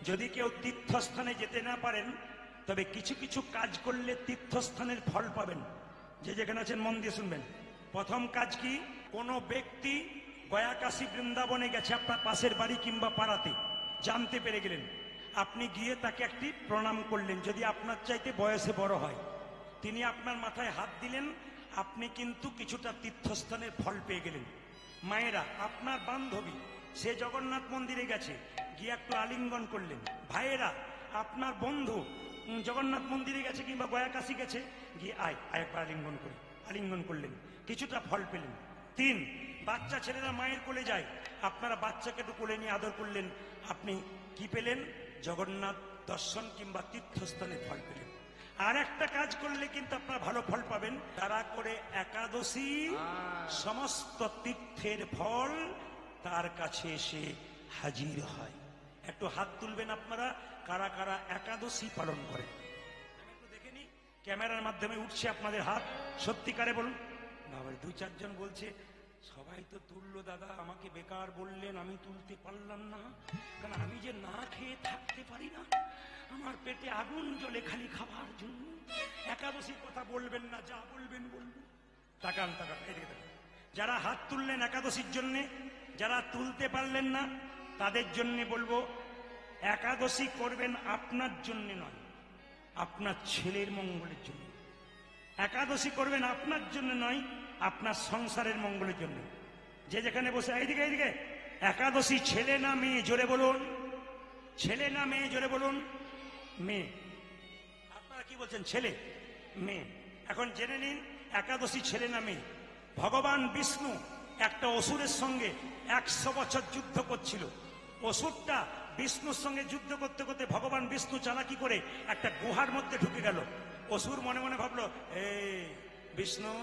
যদি কেউ তীর্থস্থানে যেতে না পারেন, তবে কিছু কিছু কাজ করলে তীর্থস্থানের ফল পাবেন। যে যেখানে আছেন মন দিয়ে শুনবেন। প্রথম কাজ কি? কোনো ব্যক্তি গয়া কাশী বৃন্দাবনে গেছে আপনার পাশের বাড়ি কিংবা পাড়াতে, জানতে পেরে গেলেন, আপনি গিয়ে তাকে একটি প্রণাম করলেন। যদি আপনার চাইতে বয়সে বড় হয়, তিনি আপনার মাথায় হাত দিলেন, আপনি কিন্তু কিছুটা তীর্থস্থানের ফল পেয়ে গেলেন। মায়েরা, আপনার বান্ধবী সে জগন্নাথ মন্দিরে গেছে, গিয়ে একটু আলিঙ্গন করলেন। ভাইয়েরা, আপনার বন্ধু জগন্নাথ মন্দিরে গেছে কিংবা গয়া কাশী গেছে, গিয়ে একবার আলিঙ্গন করি, আলিঙ্গন করলেন, কিছুটা ফল পেলেন। 3, বাচ্চা ছেলেরা মায়ের কোলে যায়, আপনারা বাচ্চাকে একটু কোলে নিয়ে আদর করলেন, আপনি কি পেলেন? জগন্নাথ দর্শন কিংবা তীর্থস্থানের ফল পেলেন। আর একটা কাজ করলে কিন্তু আপনারা ভালো ফল পাবেন। তারা করে একাদশী, সমস্ত তীর্থের ফল তার কাছে এসে হাজির হয়। একটু হাত তুলবেন আপনারা, কারা কারা একাদশী পালন করেন। আমি একটু দেখে নি, ক্যামেরার মাধ্যমে উঠছে আপনাদের হাত, সত্যিকারে বলুন। বাবা, 2-4 জন বলছে সবাই তো তুললো দাদা, আমাকে বেকার বললেন, আমি তুলতে পারলাম না, কারণ আমি যে না খেয়ে থাকতে পারি না, আমার পেটে আগুন জ্বলে খালি খাবার জন্য। একাদশীর কথা বলবেন না, যা বলবেন বলবেন। তাকান তাকান, এদিকে তাকান। যারা হাত তুললেন একাদশীর জন্যে, যারা তুলতে পারলেন না তাদের জন্য বলবো, একাদশী করবেন আপনার জন্য নয়, আপনার ছেলের মঙ্গলের জন্য। একাদশী করবেন আপনার জন্য নয়, আপনার সংসারের মঙ্গলের জন্য। যে যেখানে বসে, এইদিকে এইদিকে, একাদশী ছেলে না মেয়ে? জোরে বলুন। ছেলে না মেয়ে? জোরে বলুন। মেয়ে। আপনারা কি বলছেন? ছেলে, মেয়ে? এখন জেনে নিন একাদশী ছেলে না মেয়ে। ভগবান বিষ্ণু একটা অসুরের সঙ্গে 100 বছর যুদ্ধ করছিল। অসুরটা বিষ্ণুর সঙ্গে যুদ্ধ করতে করতে ভগবান বিষ্ণু চালাকি করে একটা গুহার মধ্যে ঢুকে গেল। অসুর মনে মনে ভাবলো, এই বিষ্ণু,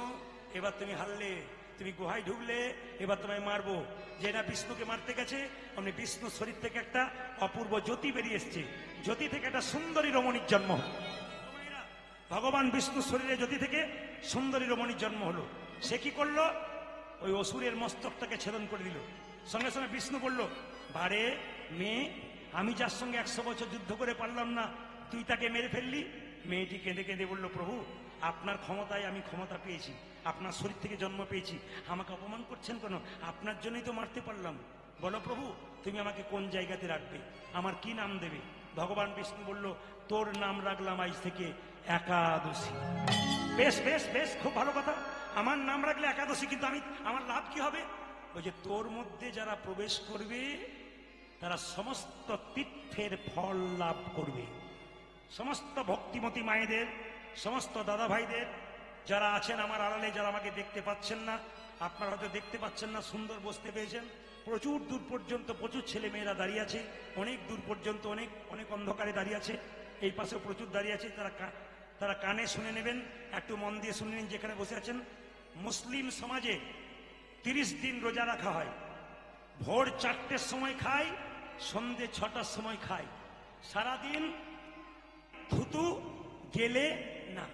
এবার তুমি হারলে, তুমি গুহায় ঢুকলে, এবার তোমায় মারবো। যে না বিষ্ণুকে মারতে গেছে, অমনি বিষ্ণুর শরীর থেকে একটা অপূর্ব জ্যোতি বেরিয়ে এসছে। জ্যোতি থেকে একটা সুন্দরী রমণীর জন্ম হলো। ভগবান বিষ্ণুর শরীরে জ্যোতি থেকে সুন্দরী রমণীর জন্ম হলো। সে কি করলো? ওই অসুরের মস্তকটাকে ছেদন করে দিল। সঙ্গে সঙ্গে বিষ্ণু বলল, বারে মেয়ে, আমি যার সঙ্গে 100 বছর যুদ্ধ করে পারলাম না, তুই তাকে মেরে ফেললি। মেয়েটি কেঁদে কেঁদে বলল, প্রভু, আপনার ক্ষমতায় আমি ক্ষমতা পেয়েছি, আপনার শরীর থেকে জন্ম পেয়েছি, আমাকে অপমান করছেন কেন? আপনার জন্যই তো মারতে পারলাম। বলো প্রভু, তুমি আমাকে কোন জায়গাতে রাখবে, আমার কি নাম দেবে? ভগবান বিষ্ণু বলল, তোর নাম রাখলাম আজ থেকে একাদশী। বেশ বেশ বেশ, খুব ভালো কথা। আমার নাম রাখলে একাদশী, কিন্তু আমার লাভ কি হবে? ওই যে তোর মধ্যে যারা প্রবেশ করবে তারা সমস্ত তীর্থের ফল লাভ করবে। সমস্ত ভক্তিমতী মায়েদের, সমস্ত দাদা ভাইদের যারা আছেন আমার আড়ালে, যারা আমাকে দেখতে পাচ্ছেন না, আপনারা হয়তো দেখতে পাচ্ছেন না, সুন্দর বসতে পেয়েছেন। প্রচুর দূর পর্যন্ত প্রচুর ছেলে মেয়েরা দাঁড়িয়ে আছে, অনেক দূর পর্যন্ত অনেক অনেক অন্ধকারে দাঁড়িয়ে আছে। এই পাশেও প্রচুর দাঁড়িয়ে আছে। তারা কানে শুনে নেবেন, একটু মন দিয়ে শুনে নিন যেখানে বসে আছেন। মুসলিম সমাজে 30 দিন রোজা রাখা হয়। ভোর 4টের সময় খায়, সন্ধে 6টার সময় খায়। সারাদিন থুতু গেলে না।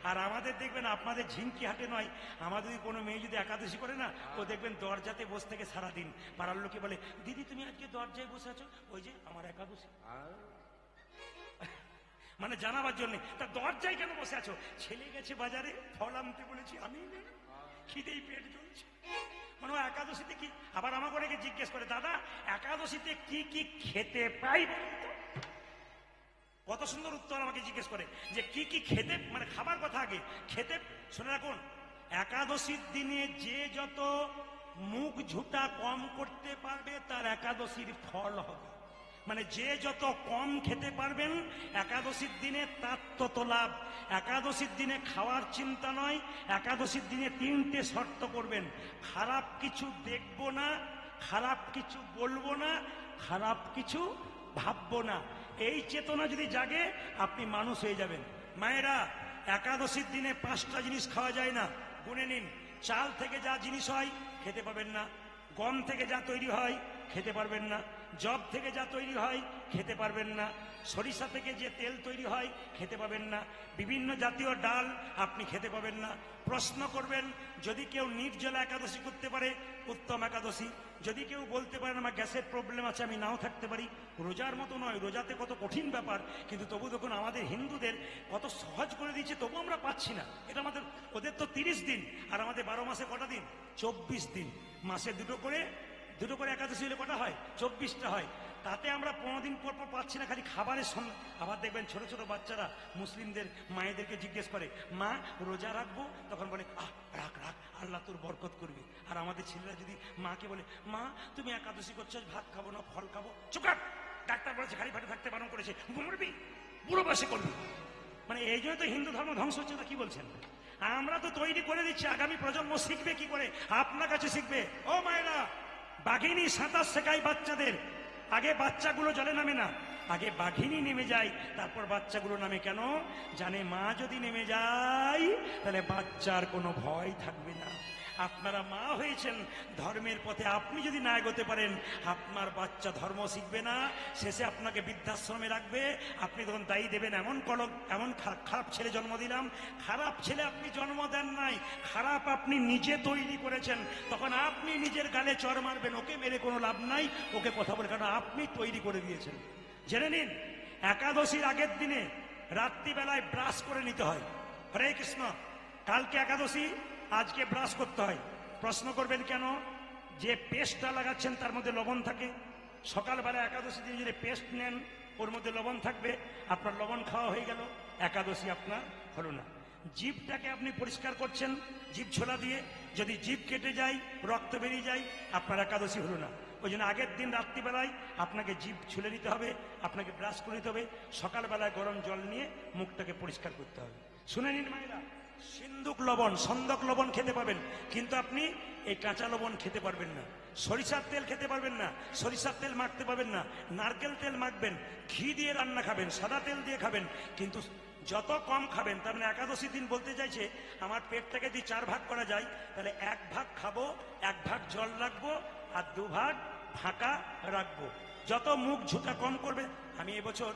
আর আমাদের দেখবেন, আপনাদের ঝিঙ্কি হাটে নয়, আমাদের কোনো মেয়ে যদি একাদশী করে না, ও দেখবেন দরজাতে বসে থেকে সারাদিন। পাড়ার লোকে বলে, দিদি তুমি আজকে দরজায় বসে আছো? ওই যে আমার একাদশী। মানে জানাবার জন্য। তা দরজায় কেন বসে আছো? ছেলে গেছে বাজারে, ফল আনতে বলেছি, আমি খিদেই পেট জ্বলছে। মানে একাদশীতে কি? আবার আমাকে অনেকে জিজ্ঞেস করে, দাদা একাদশীতে কি কি খেতে পাই? কত সুন্দর উত্তর আমাকে জিজ্ঞেস করে যে কি কি খেতে, মানে খাবার কথা আগে, খেতে। শুনে রাখুন, একাদশীর দিনে যে যত মুখ ঝুটা কম করতে পারবে তার একাদশীর ফল হবে। মানে যে যত কম খেতে পারবেন একাদশীর দিনে তার তত লাভ। একাদশীর দিনে খাওয়ার চিন্তা নয়, একাদশীর দিনে 3টে শর্ত করবেন। খারাপ কিছু দেখবো না, খারাপ কিছু বলবো না, খারাপ কিছু ভাববো না। এই চেতনা যদি জাগে, আপনি মানুষ হয়ে যাবেন। মায়েরা, একাদশীর দিনে 5টা জিনিস খাওয়া যায় না, গুনে নিন। চাল থেকে যা জিনিস হয় খেতে পাবেন না, গম থেকে যা তৈরি হয় খেতে পারবেন না, জব থেকে যা তৈরি হয় খেতে পারবেন না, সরিষা থেকে যে তেল তৈরি হয় খেতে পাবেন না, বিভিন্ন জাতীয় ডাল আপনি খেতে পাবেন না। প্রশ্ন করবেন, যদি কেউ নির্জলা একাদশী করতে পারে উত্তম একাদশী, যদি কেউ বলতে পারেন আমার গ্যাসের প্রবলেম আছে, আমি নাও থাকতে পারি, রোজার মতো নয়, রোজাতে কত কঠিন ব্যাপার, কিন্তু তবু দেখুন আমাদের হিন্দুদের কত সহজ করে দিয়েছে, তবু আমরা পাচ্ছি না। এটা আমাদের, ওদের তো 30 দিন, আর আমাদের 12 মাসে কটা দিন? 24 দিন। মাসে দুটো করে একাদশী হলে কটা হয়? 24টা হয়। তাতে আমরা 15 দিন পর পর পাচ্ছি না, খালি খাবারের সঙ্গে। আবার দেখবেন ছোট ছোট বাচ্চারা মুসলিমদের মায়েদেরকে জিজ্ঞেস করে, মা রোজা রাখবো? তখন বলে, রাখ রাখ, আল্লাহ তোর বরকত করবি। আর আমাদের ছেলেরা যদি মাকে বলে, মা তুমি একাদশী করছো, ভাত খাবো না ফল খাবো, চুকার, ডাক্তার বলেছে খালি পেটে থাকতে বারণ করেছে, মরবি, বুড়ো বয়সে করবি। মানে এই জন্য তো হিন্দু ধর্ম ধ্বংস হচ্ছে। তা কি বলছেন? আমরা তো তৈরি করে দিচ্ছি, আগামী প্রজন্ম শিখবে কি করে? আপনার কাছে শিখবে। ও মায়েরা, বাঘিনী সাঁতার শেখায় বাচ্চাদের। আগে বাচ্চাগুলো জলে নামে না, আগে বাঘিনী নেমে যায়, তারপর বাচ্চাগুলো নামে। কেন? জানে মা যদি নেমে যায় তাহলে বাচ্চার কোনো ভয় থাকবে না। আপনারা মা হয়েছেন ধর্মের পথে, আপনি যদি না এগোতে পারেন আপনার বাচ্চা ধর্ম শিখবে না, শেষে আপনাকে বৃদ্ধাশ্রমে রাখবে। আপনি তখন দায়ী দেবেন, এমন খারাপ ছেলে জন্ম দিলাম। খারাপ ছেলে আপনি জন্ম দেন নাই, খারাপ আপনি নিজে তৈরি করেছেন। তখন আপনি নিজের গালে চড় মারবেন, ওকে মেরে কোনো লাভ নাই, ওকে কথা বলে, কারণ আপনি তৈরি করে দিয়েছেন। জেনে নিন, একাদশীর আগের দিনে রাত্রিবেলায় ব্রাশ করে নিতে হয়। হরে কৃষ্ণ। কালকে একাদশী, আজকে ব্রাশ করতে হয়। প্রশ্ন করবেন কেন? যে পেস্টটা লাগাচ্ছেন তার মধ্যে লবণ থাকে। সকালবেলা একাদশী দিন যদি পেস্ট নেন, ওর মধ্যে লবণ থাকবে, আপনার লবণ খাওয়া হয়ে গেল, একাদশী আপনার হলো না। জিভটাকে আপনি পরিষ্কার করছেন জিভ ছোলা দিয়ে, যদি জিভ কেটে যায়, রক্ত বেরিয়ে যায়, আপনার একাদশী হলো না। ওই জন্য আগের দিন রাত্রিবেলায় আপনাকে জিভ ছুলে নিতে হবে, আপনাকে ব্রাশ করে নিতে হবে, সকালবেলায় গরম জল নিয়ে মুখটাকে পরিষ্কার করতে হবে। শুনে নিন মায়েরা, সিন্দুক লবণ, সন্দক লবণ খেতে পাবেন, কিন্তু আপনি এই কাঁচা লবণ খেতে পারবেন না। সরিষার তেল খেতে পারবেন না, সরিষার তেল মাখতে পারবেন না। নারকেল তেল মাখবেন, ঘি দিয়ে রান্না খাবেন, সাদা তেল দিয়ে খাবেন, কিন্তু যত কম খাবেন। তার মানে একাদশী দিন বলতে চাইছে, আমার পেটটাকে যদি 4 ভাগ করা যায়, তাহলে 1 ভাগ খাবো, 1 ভাগ জল রাখবো, আর 2 ভাগ ফাঁকা রাখবো। যত মুখ ঝুঁটা কম করবে। আমি এবছর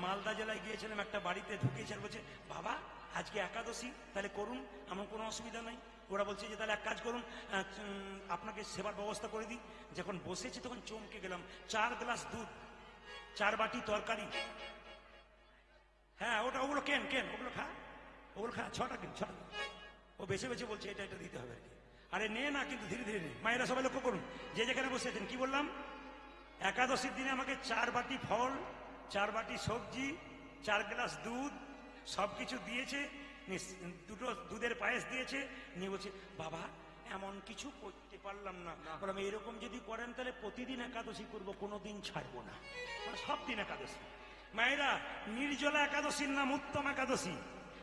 মালদা জেলায় গিয়েছিলাম, একটা বাড়িতে ঢুকেছে, আর বলছে, বাবা আজকে একাদশী, তাহলে করুন, আমার কোনো অসুবিধা নাই। ওরা বলছে যে তাহলে এক কাজ করুন, আপনাকে সেবার ব্যবস্থা করে দিই। যখন বসেছি তখন চমকে গেলাম, 4 গ্লাস দুধ, 4 বাটি তরকারি। হ্যাঁ, ওগুলো কেন ওগুলো খা 6টা কেন, 6টা। ও বেছে বেছে বলছে এটা দিতে হবে আর কি। আরে নে না, কিন্তু ধীরে ধীরে নে। মায়েরা সবাই লক্ষ্য করুন, যে যেখানে বসেছেন। কি বললাম? একাদশীর দিনে আমাকে 4 বাটি ফল, 4 বাটি সবজি, 4 গ্লাস দুধ, সবকিছু দিয়েছে। 2টো দুধের পায়েস দিয়েছে। নিয়ে বলছে, বাবা এমন কিছু করতে পারলাম না। বললাম, এরকম যদি করেন তাহলে প্রতিদিন একাদশী করবো, কোনোদিন ছাড়বো না, মানে সব দিন একাদশী। মায়েরা, নির্জলা একাদশীর নাম উত্তম একাদশী।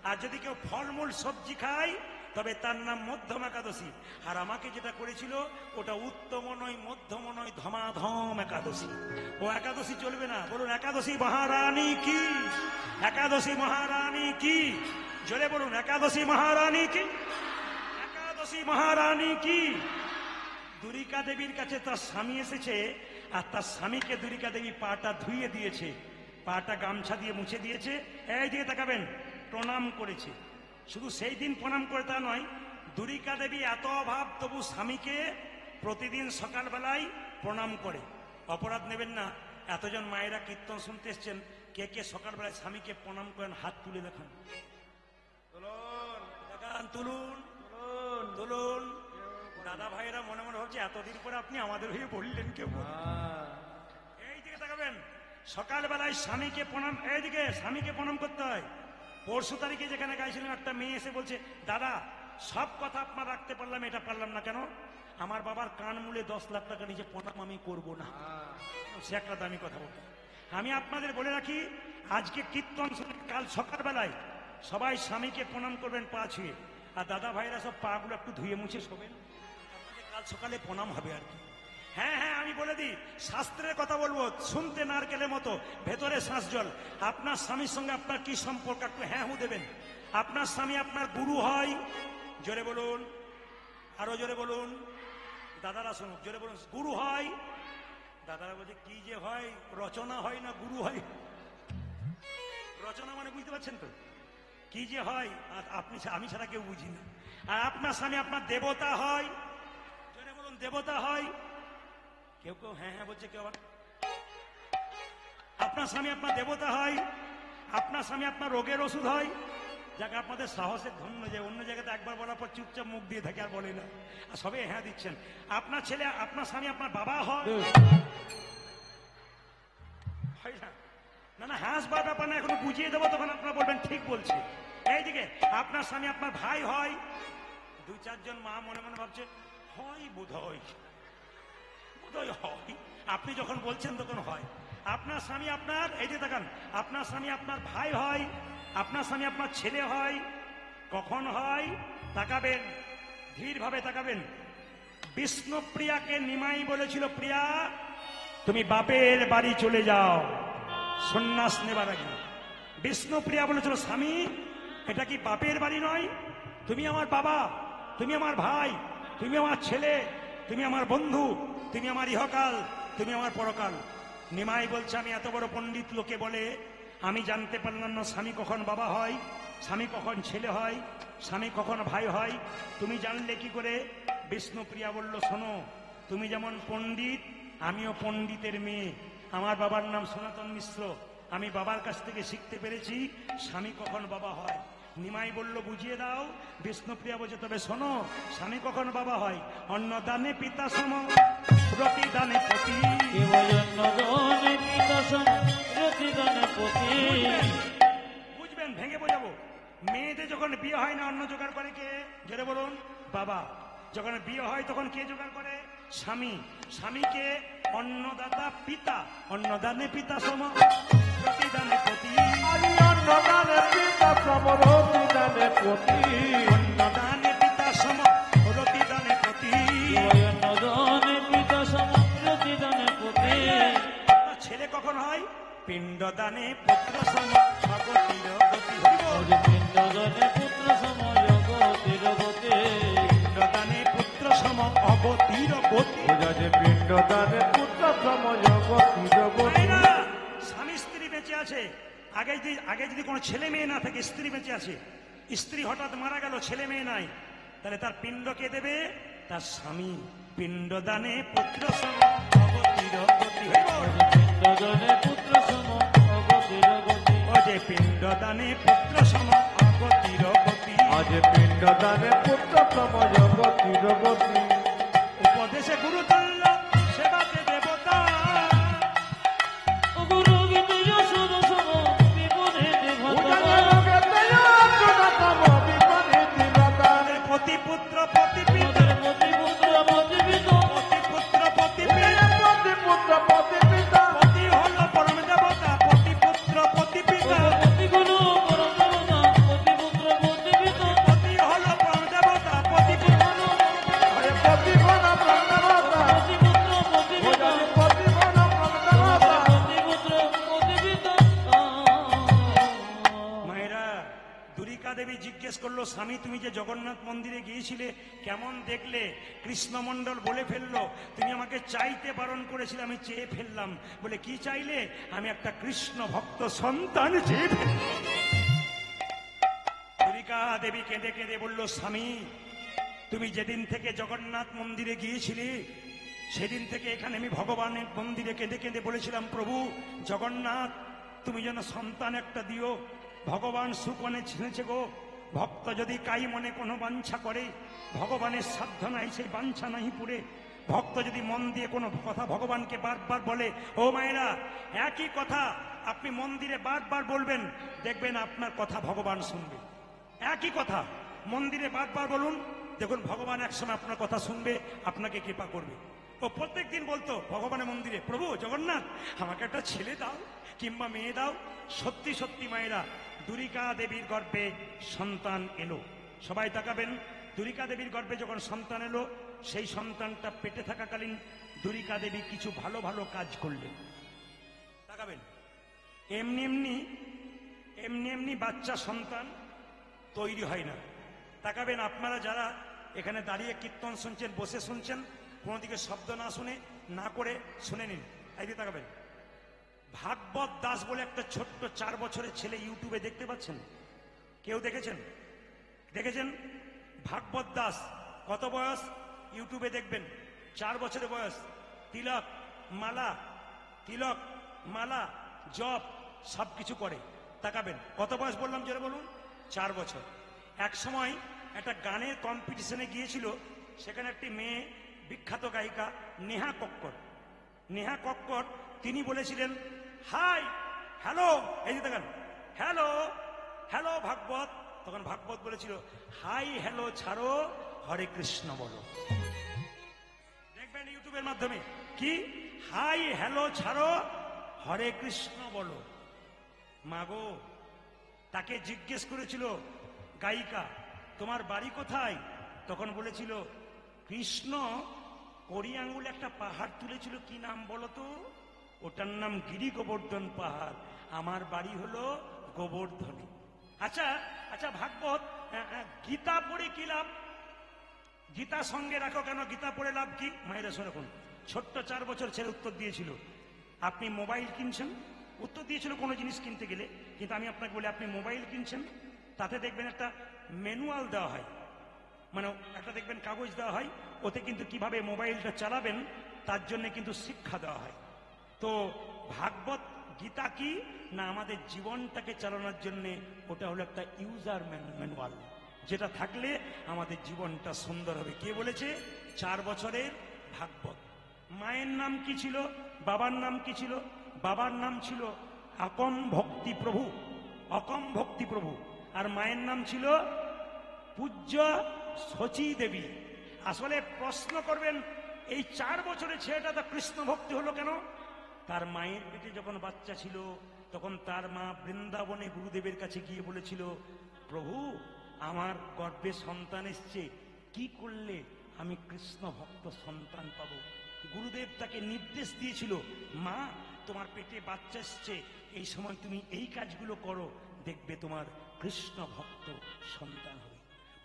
আর যদি কেউ ফলমূল সবজি খায় তবে তার নাম মধ্যম একাদশী। আর আমাকে যেটা করেছিল ওটা উত্তম নয়, মধ্যম নয়, ধমাধম একাদশী। ও একাদশী চলবে না। বলুন একাদশী মহারানী কি, একাদশী মহারানী কি, জোরে বলুন একাদশী মহারানী কি, একাদশী মহারানী কি। দুরিকা দেবীর কাছে তার স্বামী এসেছে, আর তার স্বামীকে দুরিকা দেবী পাটা ধুইয়ে দিয়েছে, পাটা গামছা দিয়ে মুছে দিয়েছে। এই দিকে তাকাবেন, প্রণাম করেছে। শুধু সেই দিন প্রণাম করে তা নয়, দুরিকা দেবী এত অভাব তবু স্বামীকে প্রতিদিন সকালবেলায় প্রণাম করে। অপরাধ নেবেন না, এতজন মায়েরা কীর্তন শুনতে এসছেন, কে কে সকালবেলায় স্বামীকে প্রণাম করেন? হাত তুলে দেখান, তুলুন তুলুন। দাদা ভাইয়েরা মনে মনে হচ্ছে এতদিন পরে আপনি আমাদের হয়ে বললেন কেউ। এই দিকে তাকাবেন, সকালবেলায় স্বামীকে প্রণাম, এইদিকে স্বামীকে প্রণাম করতে হয়। পরশু তারিখে যেখানে গাইছিলাম, একটা মেয়ে এসে বলছে, দাদা সব কথা আপনার রাখতে পারলাম, এটা পারলাম না। কেন? আমার বাবার কান মূলে 10 লাখ টাকা নিচে প্রণাম আমি করবো না। সে একটা দামি কথা বলতো। আমি আপনাদের বলে রাখি, আজকে কীর্তন শুনে কাল সকালবেলায় সবাই স্বামীকে প্রণাম করবেন পা ছুঁয়ে। আর দাদা ভাইরা সব পা গুলো একটু ধুয়ে মুছে শোবেন, কাল সকালে প্রণাম হবে আর কি। হ্যাঁ হ্যাঁ, আমি বলে দিই, শাস্ত্রের কথা বলবো, শুনতে নারকেলের মতো, ভেতরে শ্বাস জল। আপনার স্বামীর সঙ্গে আপনার কি সম্পর্ক? একটু হ্যাঁ হু দেবেন। আপনার স্বামী আপনার গুরু হয়? জোরে বলুন, আরো জোরে বলুন। দাদারা শুনুক, জোরে বলুন, গুরু হয়? দাদারা বলছে, কি যে হয়, রচনা হয় না গুরু হয়। রচনা মানে বুঝতে পারছেন তো কি যে হয়, আপনি আমি ছাড়া কেউ বুঝি না। আর আপনার স্বামী আপনার দেবতা হয়? জোরে বলুন, দেবতা হয়? কেউ কেউ হ্যাঁ হ্যাঁ বলছে, কেউ আবার আপনার স্বামী আপনার দেবতা হয়, আপনার স্বামী আপনার রোগের ওষুধ হয়। যাকে আপনাদের সাহসের ধন্য যে অন্য জায়গাতে একবার বলার পর চুপচাপ মুখ দিয়ে থাকে আর বলে না, আর সবে হ্যাঁ দিচ্ছেন। আপনার ছেলে আপনার স্বামী আপনার বাবা হয় না? না না, হাসবার ব্যাপার না, এখনো বুঝিয়ে দেবো, তখন আপনারা বলবেন ঠিক বলছি। এইদিকে আপনার স্বামী আপনার ভাই হয়। দুই চারজন মা মনে মনে ভাবছে হয় বোধহয় বোধহয় হয়, আপনি যখন বলছেন তখন হয়। আপনার স্বামী আপনার, এই যে তাকান, আপনার স্বামী আপনার ভাই হয়, আপনার স্বামী আপনার ছেলে হয়। কখন হয়? তাকাবেন, ধীরভাবে তাকাবেন। বিষ্ণুপ্রিয়াকে নিমাই বলেছিল, প্রিয়া তুমি বাপের বাড়ি চলে যাও সন্ন্যাস নেবার আগে। বিষ্ণুপ্রিয়া বলেছিল, স্বামী এটা কি বাপের বাড়ি নয়? তুমি আমার বাবা, তুমি আমার ভাই, তুমি আমার ছেলে, তুমি আমার বন্ধু, তুমি আমার ইহকাল, তুমি আমার পরকাল। নিমাই বলছে, আমি এত বড় পণ্ডিত, লোকে বলে আমি জানতে পারলাম না স্বামী কখন বাবা হয়, স্বামী কখন ছেলে হয়, স্বামী কখন ভাই হয়, তুমি জানলে কি করে? বিষ্ণুপ্রিয়া বলল, শোনো, তুমি যেমন পণ্ডিত আমিও পণ্ডিতের মেয়ে, আমার বাবার নাম সনাতন মিশ্র, আমি বাবার কাছ থেকে শিখতে পেরেছি স্বামী কখন বাবা হয়। নিমাই বলল, বুঝিয়ে দাও। বিষ্ণুপ্রিয়া বলছে, তবে শোনো, স্বামী কখন বাবা হয়? অন্নদানে পিতা সম প্রতিদানে পতি। বুঝবেন, ভেঙে বোঝাবো। মেয়েদের যখন বিয়ে হয় না, অন্ন জোগাড় করে কে? জোরে বলুন, বাবা। যখন বিয়ে হয় তখন কে জোগাড় করে? স্বামী। স্বামীকে অন্নদাতা পিতা, অন্নদানে পিতা সম প্রতিদানে পতি। অন্নদানে পিতা সম প্রতিদানে পতি। অন্নদানে পিতা সম প্রতিদানে পতি। অন্নদানে পিতা সম প্রতিদানে পতি। ছেলে কখন হয়? পিণ্ডদানে পুত্র সম অগতির গতি। পিণ্ডদানে পুত্র সম অগতির গতি। পিণ্ডদানে পুত্র সম অগতির গতি। পিণ্ডদানে পুত্র সম অগতির গতি। স্বামী স্ত্রী বেঁচে আছে, আগে যদি কোনো ছেলে মেয়ে না থাকে, স্ত্রী বেঁচে আছে, স্ত্রী হঠাৎ মারা গেল, ছেলে মেয়ে নাই, তাহলে তার পিণ্ড কে দেবে? তার স্বামী। পিণ্ডদানে পুত্র সম অগতির গতি। পিণ্ডদানে পুত্র সম অগতির গতি। অজে পিণ্ডদানে পুত্র সম অগতির গতি। আজ পিণ্ডদানে পুত্র সম অগতির গতি। উপদেশে গুরু তুল্য সেবাতে দেবতা। গুরু বিদয় সুর সম বিপদে দেবতা। পতি পুত্র পতি পিতা, পতি পুত্র পতি পিতা। পতি পুত্র পতি পিতা। পতি পুত্র পতি পিতা। পতি হলো পরম দেবতা, পতি পুত্র পতি পিতা। পতি গুরু পরম দেবতা। পতি পুত্র পতি পিতা। পতি হলো পরম দেবতা, পতি পিতা। পতি গণ পরম দেবতা। পতি পুত্র পতি পিতা। পতি গণ পরম দেবতা। পতি পুত্র পতি পিতা। মায়েরা, দুরিকা দেবী জিজ্ঞেস করলো, স্বামী তুমি যে জগন্নাথ মন্দিরে গিয়েছিলে কেমন দেখলে? কৃষ্ণমণ্ডল বলে ফেললো, তুমি আমাকে চাইতে বারণ করেছিলে, আমি চেয়ে ফেললাম। বলে কি চাইলে? আমি একটা কৃষ্ণ ভক্ত সন্তান চেয়ে ফেললাম। দুরিকা দেবী কেঁদে কেঁদে বলল, স্বামী তুমি যেদিন থেকে জগন্নাথ মন্দিরে গিয়েছিলে সেদিন থেকে এখানে আমি ভগবানের মন্দিরে কেঁদে কেঁদে বলেছিলাম, প্রভু জগন্নাথ তুমি যেন সন্তান একটা দিও। ভগবান সুকনে ছিঁড়েছে গো, ভক্ত যদি কাই মনে কোনো বাঞ্ছা করে, ভগবানের সাধ্য নাই সেই বাঞ্ছা নাহি পুরে। ভক্ত যদি মন দিয়ে কোনো কথা ভগবানকে বারবার বলে, ও মায়েরা একই কথা আপনি মন্দিরে বারবার বলবেন, দেখবেন আপনার কথা ভগবান শুনবে। একই কথা মন্দিরে বারবার বলুন, দেখুন ভগবান একসময় আপনার কথা শুনবে, আপনাকে কৃপা করবে। ও প্রত্যেক দিন বলতো ভগবানের মন্দিরে, প্রভু জগন্নাথ আমাকে একটা ছেলে দাও কিংবা মেয়ে দাও। সত্যি সত্যি মায়েরা, দুরিকা দেবীর গর্ভে সন্তান এলো। সবাই তাকাবেন, দুরিকা দেবীর গর্ভে যখন সন্তান এলো, সেই সন্তানটা পেটে থাকাকালীন দুরিকা দেবী কিছু ভালো ভালো কাজ করলেন। তাকাবেন, এমনি এমনি এমনি এমনি বাচ্চা সন্তান তৈরি হয় না। তাকাবেন, আপনারা যারা এখানে দাঁড়িয়ে কীর্তন শুনছেন, বসে শুনছেন, কোনো দিকে শব্দ না শুনে না করে শুনে নিন। এই দিয়ে তাকাবেন, ভাগবত দাস বলে একটা ছোট্ট 4 বছরের ছেলে ইউটিউবে দেখতে পাচ্ছেন? কেউ দেখেছেন? দেখেছেন? ভাগবত দাস কত বয়স? ইউটিউবে দেখবেন 4 বছরের বয়স। তিলক মালা, তিলক, মালা, জপ সবকিছু করে। তাকাবেন, কত বয়স বললাম জোরে বলুন? 4 বছর। এক সময় একটা গানের কম্পিটিশনে গিয়েছিল, সেখানে একটি মেয়ে, বিখ্যাত গায়িকা নেহা কক্কর, নেহা কক্কর, তিনি বলেছিলেন হাই হ্যালো, এই যে দেখেন, হ্যালো হ্যালো ভাগবত। তখন ভাগবত বলেছিল হাই হ্যালো ছাড়ো, হরে কৃষ্ণ বলো। দেখবেন ইউটিউবের মাধ্যমে, কি হাই হ্যালো ছাড়ো, হরে কৃষ্ণ বলো। মাগো, তাকে জিজ্ঞেস করেছিল গায়িকা, তোমার বাড়ি কোথায়? তখন বলেছিল কৃষ্ণ কড়ি আঙ্গুলে একটা পাহাড় তুলেছিল, কি নাম বলো তো? ওটার নাম গিরি গোবর্ধন পাহাড়, আমার বাড়ি হলো গোবর্ধনে। আচ্ছা আচ্ছা ভাগবত, গীতা পড়ে কি লাভ? গীতা সঙ্গে রাখো কেন? গীতা পড়ে লাভ কি? মায়েরা শুনুন, ছোট্ট 4 বছর ছেলে উত্তর দিয়েছিল, আপনি মোবাইল কিনছেন, উত্তর দিয়েছিল কোনো জিনিস কিনতে গেলে, কিন্তু আমি আপনাকে বলি, আপনি মোবাইল কিনছেন, তাতে দেখবেন একটা ম্যানুয়াল দেওয়া হয়, মানে একটা দেখবেন কাগজ দেওয়া হয়, ওতে কিন্তু কিভাবে মোবাইলটা চালাবেন তার জন্য কিন্তু শিক্ষা দেওয়া হয়। তো ভাগবত গীতা কি না, আমাদের জীবনটাকে চালানোর জন্য ওটা হলো একটা ইউজার ম্যানুয়াল, যেটা থাকলে আমাদের জীবনটা সুন্দর হবে। কে বলেছে? 4 বছরের ভাগবত। মায়ের নাম কি ছিল? বাবার নাম কি ছিল? বাবার নাম ছিল অকম ভক্তি প্রভু, অকম ভক্তি প্রভু, আর মায়ের নাম ছিল পূজ্য শচী দেবী। আসলে প্রশ্ন করবেন, এই 4 বছরের ছেলেটা তো কৃষ্ণ ভক্তি হলো কেন? তার মায়ের পেটে যখন বাচ্চা ছিল, তখন তার মা বৃন্দাবনে গুরুদেবের কাছে গিয়ে বলেছিল, প্রভু আমার গর্ভে সন্তান এসছে, কি করলে আমি কৃষ্ণ ভক্ত সন্তান পাবো? গুরুদেব তাকে নির্দেশ দিয়েছিল, মা তোমার পেটে বাচ্চা এসছে, এই সময় তুমি এই কাজগুলো করো, দেখবে তোমার কৃষ্ণ ভক্ত সন্তান হবে।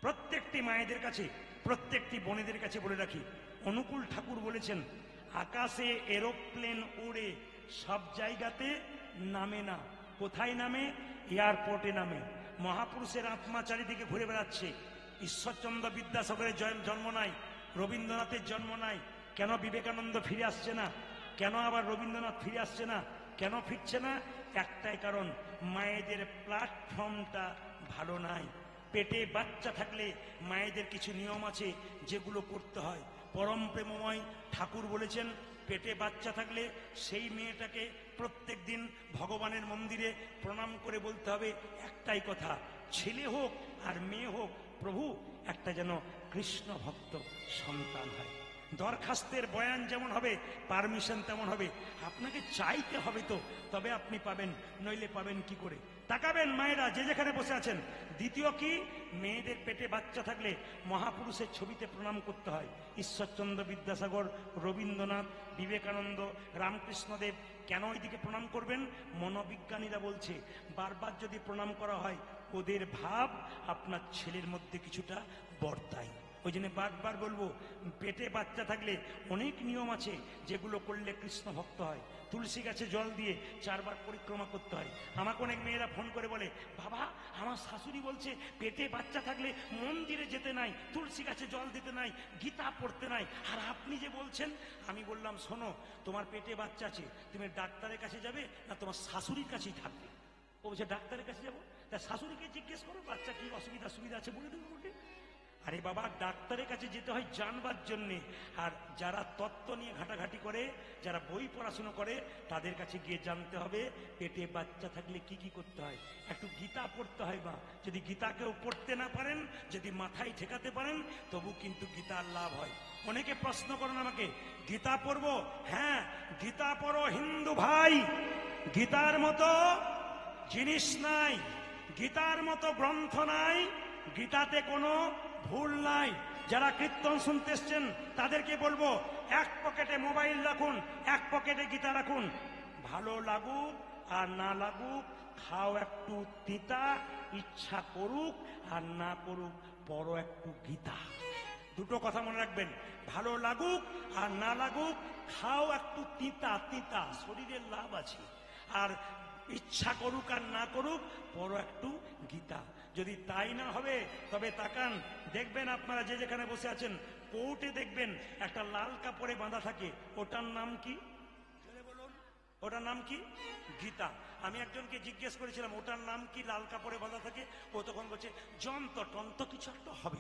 প্রত্যেকটি মায়েদের কাছে, প্রত্যেকটি বোনেদের কাছে বলে রাখি, অনুকূল ঠাকুর বলেছেন, আকাশে এরোপ্লেন ওড়ে, সব জায়গাতে নামে না। কোথায় নামে? এয়ারপোর্টে নামে। মহাপুরুষের আত্মা চারিদিকে ঘুরে বেড়াচ্ছে। ঈশ্বরচন্দ্র বিদ্যাসাগরের জন্ম নাই, রবীন্দ্রনাথের জন্ম নাই, কেন বিবেকানন্দ ফিরে আসছে না? কেন আবার রবীন্দ্রনাথ ফিরে আসছে না? কেন ফিরছে না? একটাই কারণ, মায়েদের প্ল্যাটফর্মটা ভালো নাই। পেটে বাচ্চা থাকলে মায়েদের কিছু নিয়ম আছে যেগুলো করতে হয়। পরম প্রেমময় ঠাকুর বলেছেন, পেটে বাচ্চা থাকলে সেই মেয়েটাকে প্রত্যেক দিন ভগবানের মন্দিরে প্রণাম করে বলতে হবে একটাই কথা, ছেলে হোক আর মেয়ে হোক, প্রভু একটা যেন কৃষ্ণ ভক্ত সন্তান হয়। দরখাস্তের বয়ান যেমন হবে, পারমিশন তেমন হবে। আপনাকে চাইতে হবে তো, তবে আপনি পাবেন, নইলে পাবেন কি করে? তাকাবেন মায়েরা যে যেখানে বসে আছেন। দ্বিতীয় কি, মেয়েদের পেটে বাচ্চা থাকলে মহাপুরুষের ছবিতে প্রণাম করতে হয়। ঈশ্বরচন্দ্র বিদ্যাসাগর, রবীন্দ্রনাথ, বিবেকানন্দ, রামকৃষ্ণদেব। কেন ওইদিকে প্রণাম করবেন? মনোবিজ্ঞানীরা বলছে, বারবার যদি প্রণাম করা হয়, ওদের ভাব আপনার ছেলের মধ্যে কিছুটা বর্তায়। ওই জন্য বারবার বলবো, পেটে বাচ্চা থাকলে অনেক নিয়ম আছে যেগুলো করলে কৃষ্ণ ভক্ত হয়। তুলসী গাছে জল দিয়ে 4 বার পরিক্রমা করতে হয়। আমাকে অনেক মেয়েরা ফোন করে বলে, বাবা আমার শাশুড়ি বলছে পেটে বাচ্চা থাকলে মন্দিরে যেতে নাই, তুলসী গাছে জল দিতে নাই, গীতা পড়তে নাই, আর আপনি যে বলছেন। আমি বললাম, শোনো, তোমার পেটে বাচ্চা আছে, তুমি ডাক্তারের কাছে যাবে না তোমার শাশুড়ির কাছেই থাকবে? ও বলছে ডাক্তারের কাছে যাবো। তা শাশুড়িকে জিজ্ঞেস করো বাচ্চা কি অসুবিধা সুবিধা আছে, বলে দেবো বলতে। আরে বাবা, ডাক্তারের কাছে যেতে হয় জানবার জন্যে। আর যারা তত্ত্ব নিয়ে ঘাটাঘাটি করে, যারা বই পড়াশুনো করে, তাদের কাছে গিয়ে জানতে হবে পেটে বাচ্চা থাকলে কি কি করতে হয়। একটু গীতা পড়তে হয়। বা যদি গীতাকেও পড়তে না পারেন, যদি মাথায় ঠেকাতে পারেন, তবু কিন্তু গীতার লাভ হয়। অনেকে প্রশ্ন করেন আমাকে, গীতা পড়বো? হ্যাঁ, গীতা পড়ো হিন্দু ভাই, গীতার মতো জিনিস নাই, গীতার মতো গ্রন্থ নাই, গীতাতে কোনো ভুল নাই। যারা কীর্তন শুনতে এসছেন তাদেরকে বলবো, এক পকেটে মোবাইল রাখুন, এক পকেটে গীতা রাখুন। ভালো লাগুক আর না লাগুক, খাও একটু তিতা, ইচ্ছা করুক আর না করুক, পড়ো একটু গীতা। দুটো কথা মনে রাখবেন, ভালো লাগুক আর না লাগুক, খাও একটু তিতা তিতা, শরীরের লাভ আছে। আর ইচ্ছা করুক আর না করুক, পড়ো একটু গীতা। যদি তাই না হবে, তবে তাকান, দেখবেন আপনারা যে যেখানে বসে আছেন, কোর্টে দেখবেন একটা লাল কাপড়ে বাঁধা থাকে, ওটার নাম কি? ওটার নাম কি? গীতা। আমি একজনকে জিজ্ঞেস করেছিলাম ওটার নাম কি, লাল কাপড়ে বাঁধা থাকে। ও তখন বলছে যন্ত্র টন্ত্র কিছু একটা হবে।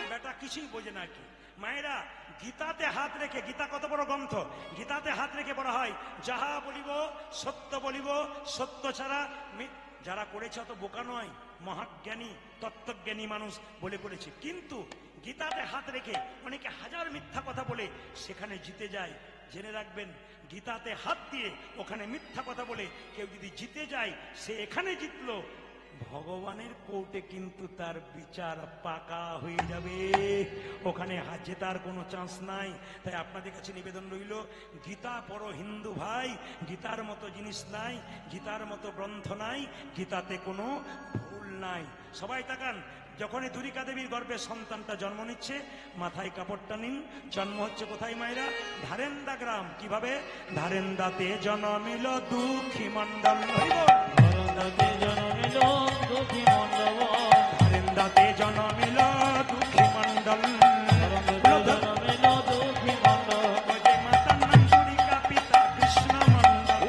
বেটা কিছুই বোঝে না কি। মায়েরা, গীতাতে হাত রেখে, গীতা কত বড় গ্রন্থ, গীতাতে হাত রেখে বলা হয় যাহা বলিব সত্য বলিব, সত্য ছাড়া যারা করেছে অত বোকা নয়, মহাজ্ঞানী তত্ত্বজ্ঞানী মানুষ বলে করেছে। কিন্তু গীতাতে হাত রেখে অনেকে হাজার মিথ্যা কথা বলে সেখানে জিতে যায়। জেনে রাখবেন, গীতাতে হাত দিয়ে ওখানে মিথ্যা কথা বলে কেউ যদি জিতে যায়, সে এখানে জিতলো, ভগবানের কোর্টে কিন্তু তার বিচার পাকা হয়ে যাবে। ওখানে জেতার কোনো চান্স নাই। তাই আপনাদের কাছে নিবেদন রইল, গীতা পড়ো হিন্দু ভাই। গীতার মতো জিনিস নাই, গীতার মতো গ্রন্থ নাই, গীতাতে কোনো ভুল নাই। সবাই তাকান, যখনই দুরিকা দেবীর গর্ভে সন্তানটা জন্ম নিচ্ছে, মাথায় কাপড়টা নিন। জন্ম হচ্ছে কোথায় মায়েরা? ধারেন্দা গ্রাম। কিভাবে? ধারেন্দাতে জন্মিল দুঃখী মণ্ডল। ধারেন্দাতে জন্মিল দুঃখী মণ্ডল। ধারেন্দাতে জন্মিল দুঃখী মণ্ডল। জন্মিল দুঃখী মণ্ডল। মাতার নাম দুরিকা, পিতা কৃষ্ণ মণ্ডল।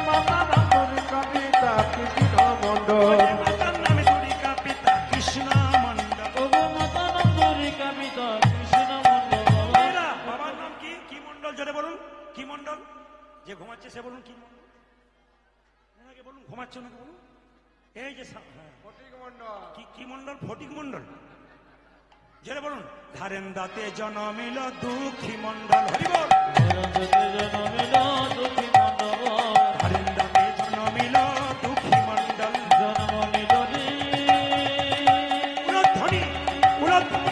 মাতার নাম দুরিকা, পিতা কৃষ্ণ মণ্ডল। মাতার নামে দুরিকা, পিতা কৃষ্ণ মণ্ডল। মাতার নাম দুরিকা, পিতা কৃষ্ণ মণ্ডল। বাবার নাম কি? কি মণ্ডল? জোরে বলুন, কি মণ্ডল? যে ঘুমাচ্ছে সে বলুন কি মণ্ডল? বলুন, ঘুমাচ্ছ না বলুন। এই যে ফটিক মণ্ডল। কি মণ্ডল? ফটিক মণ্ডল। জোরে বলুন, ধারেন্দাতে জন্মিল দুঃখী মণ্ডল। হরি বল। জন্মিল দুঃখী মণ্ডল। ধারেন্দাতে জন্মিল দুঃখী মণ্ডল। জন্ম নিল উলধ্বনি, উলধ্বনি।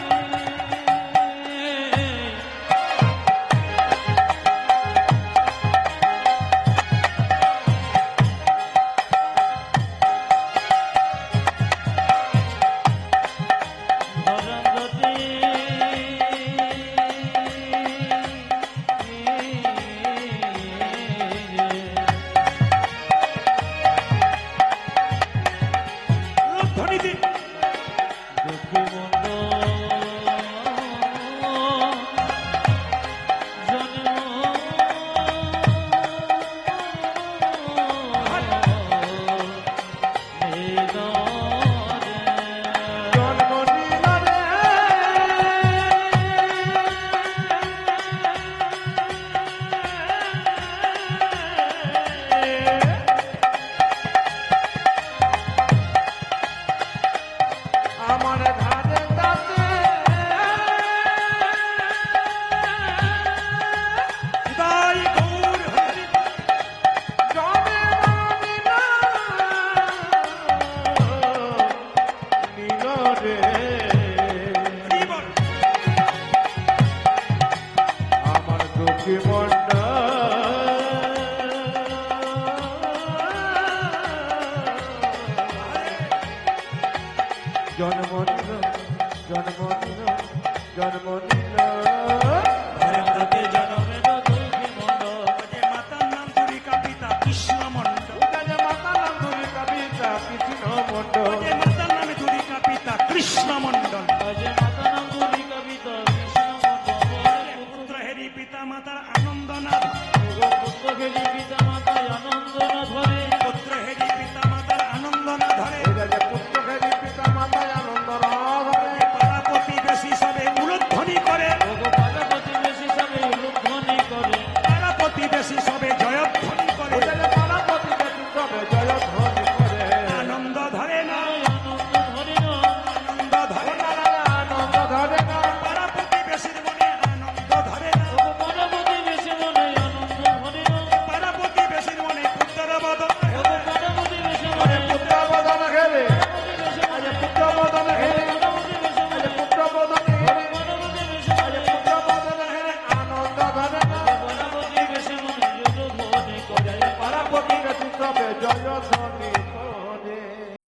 জন্ম